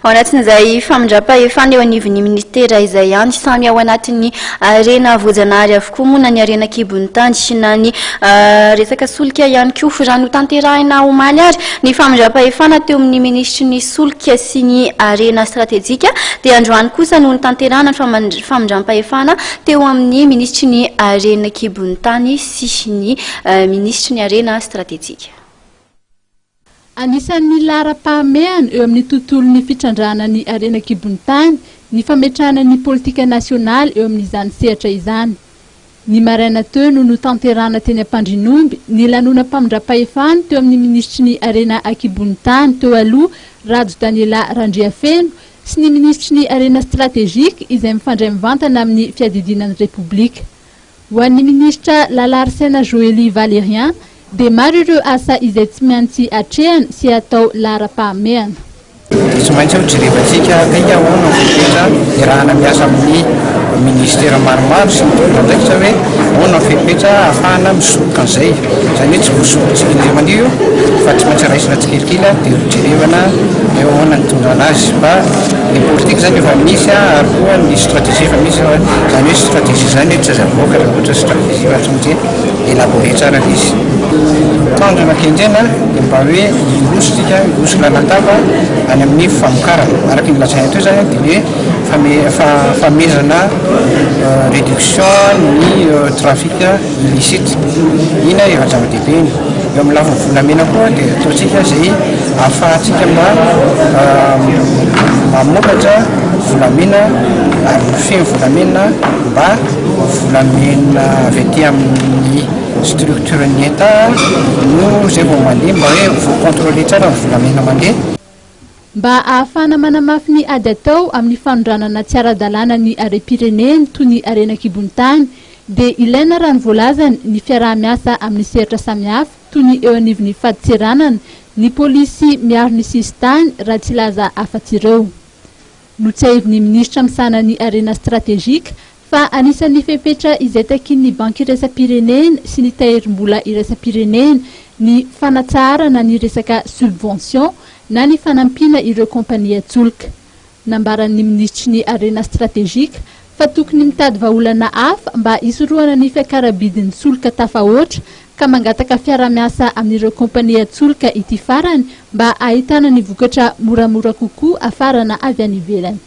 anatin'izay famindrapa-efana eo anivon'ny ministera izay ihany samy ao anatin'ny arena voajanahary avokoa moa na ny arena kibon'ny tany na ny resaka solika ihany koa rano tanterahina omaly ary ny famindrapa-efana teo amin'ny ministry ny solika sy ny arena stratégique dia androany kosa noho ny tanterahana famindram-paefana teo amin'ny ministry ny arena kibon'ny tany sy ny ministry ny arena stratégique. Anisan'ny lara-pahamehana eo amin'ny tontolon'ny fitrandrahana ny arena kibon'ny tany ny fametrahana ny politika nasionaly eo amin'izany sehatra izany. Ny maraina teo no tanterahana teny Ampandrinomby ny lanonam-pamindram-paefana teo amin'ny ministry ny arena kibon'ny tany teo aloha Rado Daniela Randriafeno sy ny ministry ny arena stratégique izay mifandray mivantana amin'ny fiadidinan'ny Repoblika. Ho an'ny ministra Lalarsena Joëlie Valérian dia maro ireo asa izay tsy maintsy atrehana sy atao lara-pahamehana. Tsy maintsy ho jerevantsika aika ahoana fepetra irahana miasa amin'ny ministera maromaro sy mitondra ndraikitra hoe ahoana fepetra ahafahana misoboka an'izay. Izany hoe tsy voasobotsika ilay manio fa tsy maintsy raisina tsikelikely dia jerevana eo ahoana ny tondrana azy fa ny politika izany efa misy ary koa ny stratégie efa misy izany hoe stratégie izany hoe tsy aza avoaka raha ohatra stratégie fa tsy maintsy élaboré tsara izy. Tandrona kendrena dia mba hoe irositsika iroso lanatava any amin'ny famokarana araka ny lazaina teo izany dia hoe famezana réduction ny trafic illicite ina efa zava-dehibe iny. Eo amin'ny lafiny volamena koa dia ataontsika izay ahafahantsika mba mamokatra volamena ary feno volamena mba volamena avy aty amin'ny structure ny État no zay vao mandeha mba hoe voakontrôle tsara ny volamena mandeha. Mba ahafahana manamafy ny ady atao amin'ny fanondranana tsy ara-dalàna ny arem-pireneny toy ny arena kibon'ny tany dia ilaina raha ny voalazany ny fiaraha-miasa amin'ny sehatra samihafa toy ny eo anivon'ny faditseranana ny polisy miaro ny sisitany raha tsy laza afa-tsy ireo. Notsahiviny ministra misana ny arena stratégique fa anisan'ny fepetra izay takin'ny banky iraisam-pirenena sy ny taherim-bola iraisam-pirenena ny fanatsarana ny resaka subvention na ny fanampiana ireo kompania tsolika. Nambaran'ny ministry ny arena stratégique fa tokony mitady vahaolana hafa mba hisorohana ny fiakarabidin'ny tsolika tafahoatra ka mangataka fiara-miasa amin'ireo kompania tsolika ity farany mba ahitana ny vokatra moramora kokoa afarana avy any ivelany.